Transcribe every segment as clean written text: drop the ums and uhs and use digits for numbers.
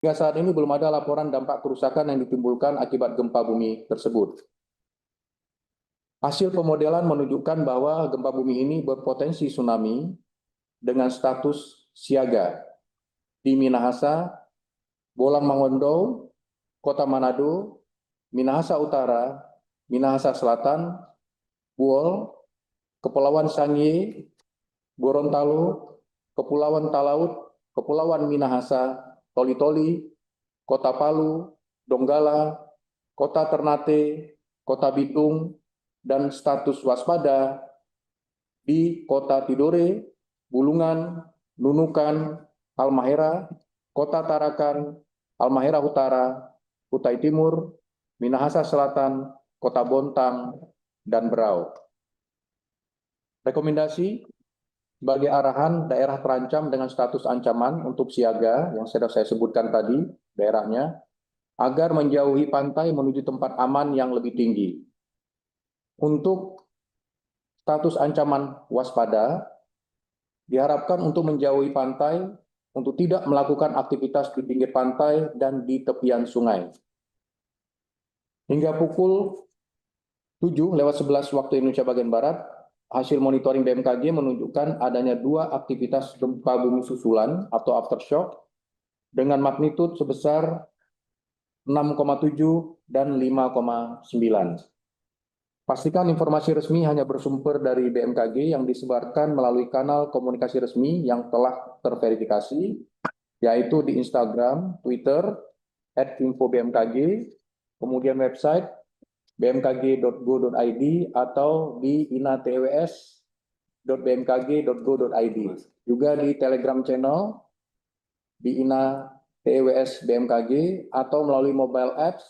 Hingga saat ini belum ada laporan dampak kerusakan yang ditimbulkan akibat gempa bumi tersebut. Hasil pemodelan menunjukkan bahwa gempa bumi ini berpotensi tsunami dengan status siaga di Minahasa, Bolang Mongondo, Kota Manado, Minahasa Utara, Minahasa Selatan, Buol, Kepulauan Sangihe, Gorontalo, Kepulauan Talaut, Kepulauan Minahasa, Toli-Toli, Kota Palu, Donggala, Kota Ternate, Kota Bitung, dan status waspada di Kota Tidore, Bulungan, Nunukan, Halmahera, Kota Tarakan, Halmahera Utara, Kutai Timur, Minahasa Selatan, Kota Bontang, dan Berau. Rekomendasi sebagai arahan daerah terancam dengan status ancaman untuk siaga yang sudah saya sebutkan tadi daerahnya, agar menjauhi pantai menuju tempat aman yang lebih tinggi. Untuk status ancaman waspada, diharapkan untuk menjauhi pantai, untuk tidak melakukan aktivitas di pinggir pantai dan di tepian sungai. Hingga pukul 7:11 waktu Indonesia bagian Barat, hasil monitoring BMKG menunjukkan adanya 2 aktivitas gempa bumi susulan atau aftershock dengan magnitud sebesar 6,7 dan 5,9. Pastikan informasi resmi hanya bersumber dari BMKG yang disebarkan melalui kanal komunikasi resmi yang telah terverifikasi, yaitu di Instagram, Twitter, @info-bmkg, kemudian website bmkg.go.id atau di inatws.bmkg.go.id. Juga di Telegram channel di INA-TWS BMKG atau melalui mobile apps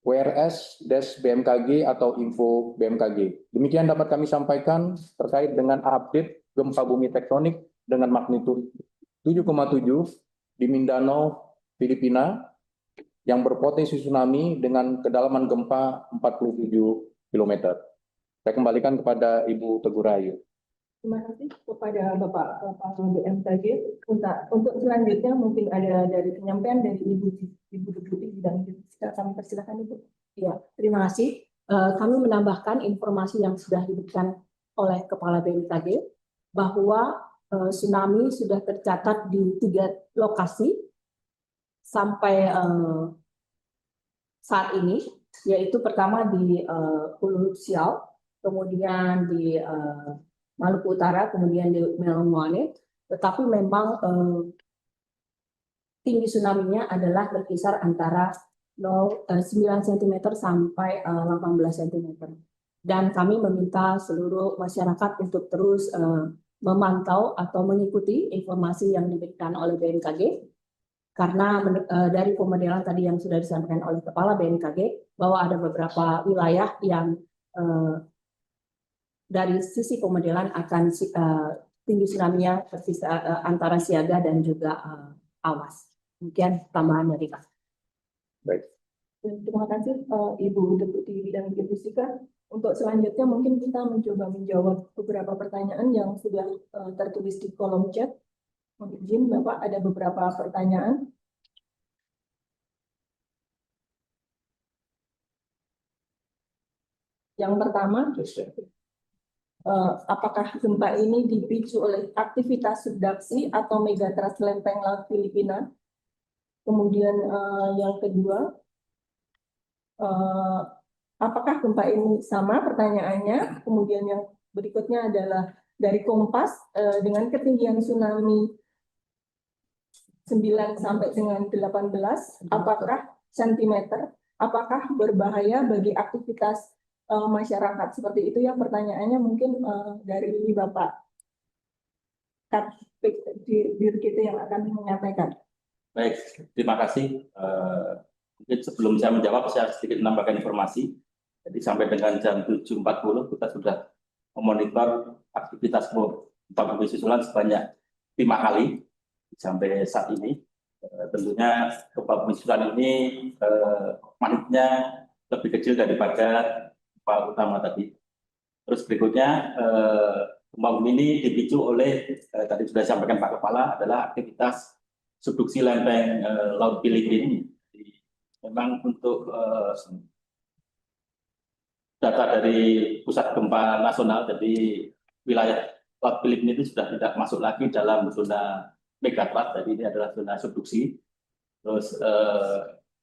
WRS-BMKG atau Info BMKG. Demikian dapat kami sampaikan terkait dengan update gempa bumi tektonik dengan magnitud 7,7 di Mindanao, Filipina, yang berpotensi tsunami dengan kedalaman gempa 47 km. Saya kembalikan kepada Ibu Teguh Rahayu. Terima kasih kepada Bapak Kepala BMKG. Untuk selanjutnya mungkin ada dari penyampaian dari Ibu Deputi Bidang Geofisika. Kami persilakan Ibu. Ya, terima kasih. Kami menambahkan informasi yang sudah diberikan oleh Kepala BMKG bahwa tsunami sudah tercatat di 3 lokasi sampai saat ini, yaitu pertama di Hulu Siau, kemudian di Maluku Utara, kemudian di Melangoane, tetapi memang tinggi tsunami-nya adalah berkisar antara 9 cm sampai 18 cm. Dan kami meminta seluruh masyarakat untuk terus memantau atau mengikuti informasi yang diberikan oleh BMKG, karena dari pemodelan tadi yang sudah disampaikan oleh Kepala BMKG, bahwa ada beberapa wilayah yang dari sisi pemodelan akan tinggi tsunami-nya antara siaga dan juga awas. Demikian tambahan dari Kak. Baik. Terima kasih Ibu Deputi Bidang Geofisika. Untuk selanjutnya mungkin kita mencoba menjawab beberapa pertanyaan yang sudah tertulis di kolom chat. Mohon izin Bapak, ada beberapa pertanyaan. Yang pertama, apakah gempa ini dipicu oleh aktivitas subduksi atau megatrust lempeng laut Filipina? Kemudian yang kedua, apakah gempa ini sama? Pertanyaannya. Kemudian yang berikutnya adalah dari Kompas, dengan ketinggian tsunami 9 sampai dengan 18, apakah sentimeter? Apakah berbahaya bagi aktivitas masyarakat? Seperti itu ya pertanyaannya, mungkin dari Bapak Dir kita yang akan menyampaikan. Baik, terima kasih. Mungkin sebelum saya menjawab, saya sedikit menambahkan informasi. Jadi sampai dengan jam 7.40 kita sudah memonitor aktivitas gempa bumi susulan sebanyak 5 kali sampai saat ini. Tentunya gempa bumi susulan ini magnitudenya lebih kecil daripada gempa utama tadi. Terus berikutnya gempa bumi ini dipicu oleh tadi sudah disampaikan Pak Kepala adalah aktivitas subduksi lempeng Laut Filipina. Jadi, memang untuk data dari pusat gempa nasional, jadi wilayah Laut Filipina itu sudah tidak masuk lagi dalam zona megatrust, jadi ini adalah zona subduksi. Terus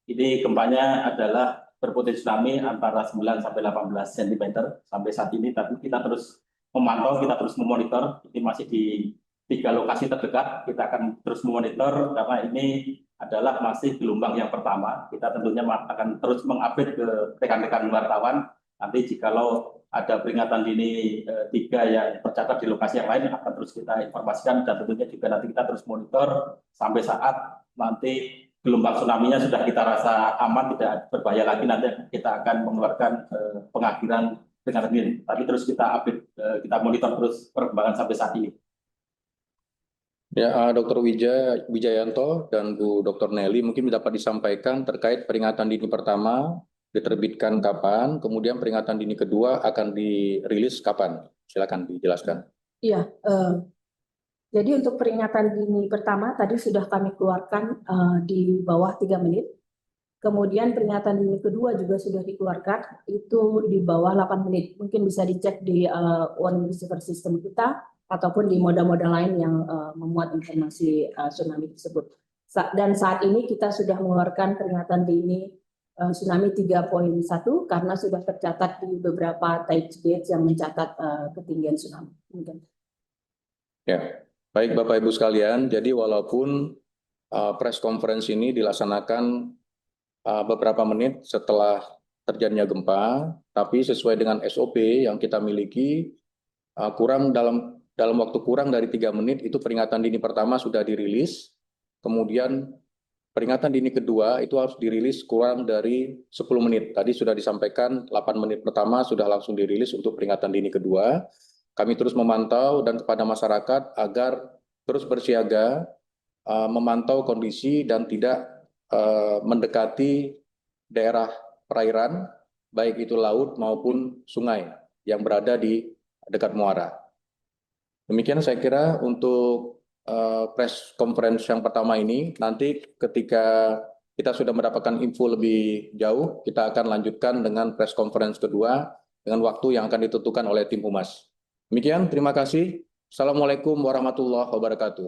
ini gempanya adalah berpotensi tsunami antara 9 sampai 18 cm sampai saat ini, tapi kita terus memantau, kita terus memonitor. Ini masih di 3 lokasi terdekat, kita akan terus memonitor karena ini adalah masih gelombang yang pertama. Kita tentunya akan terus mengupdate ke rekan-rekan wartawan. Nanti jikalau ada peringatan dini 3 yang tercatat di lokasi yang lain akan terus kita informasikan, dan tentunya juga nanti kita terus monitor sampai saat nanti gelombang tsunami-nya sudah kita rasa aman, tidak berbahaya lagi, nanti kita akan mengeluarkan pengakhiran peringatan dini. Tapi terus kita update, kita monitor terus perkembangan sampai saat ini. Ya, Dr. Wijayanto dan Bu Dr. Nelly mungkin dapat disampaikan terkait peringatan dini pertama diterbitkan kapan, kemudian peringatan dini kedua akan dirilis kapan? Silakan dijelaskan. Iya, jadi untuk peringatan dini pertama tadi sudah kami keluarkan di bawah 3 menit. Kemudian peringatan dini kedua juga sudah dikeluarkan, itu di bawah 8 menit. Mungkin bisa dicek di warning receiver system kita ataupun di moda-moda lain yang memuat informasi tsunami tersebut. Dan saat ini kita sudah mengeluarkan peringatan dini tsunami 3.1 karena sudah tercatat di beberapa tide gauge yang mencatat ketinggian tsunami. Ya, baik Bapak Ibu sekalian. Jadi walaupun press conference ini dilaksanakan beberapa menit setelah terjadinya gempa, tapi sesuai dengan SOP yang kita miliki, dalam waktu kurang dari 3 menit itu peringatan dini pertama sudah dirilis, kemudian peringatan dini kedua itu harus dirilis kurang dari 10 menit. Tadi sudah disampaikan 8 menit pertama sudah langsung dirilis untuk peringatan dini kedua. Kami terus memantau dan kepada masyarakat agar terus bersiaga, memantau kondisi dan tidak mendekati daerah perairan, baik itu laut maupun sungai yang berada di dekat muara. Demikian saya kira untuk press conference yang pertama ini. Nanti ketika kita sudah mendapatkan info lebih jauh, kita akan lanjutkan dengan press conference kedua dengan waktu yang akan ditentukan oleh tim Humas. Demikian, terima kasih. Assalamualaikum warahmatullahi wabarakatuh.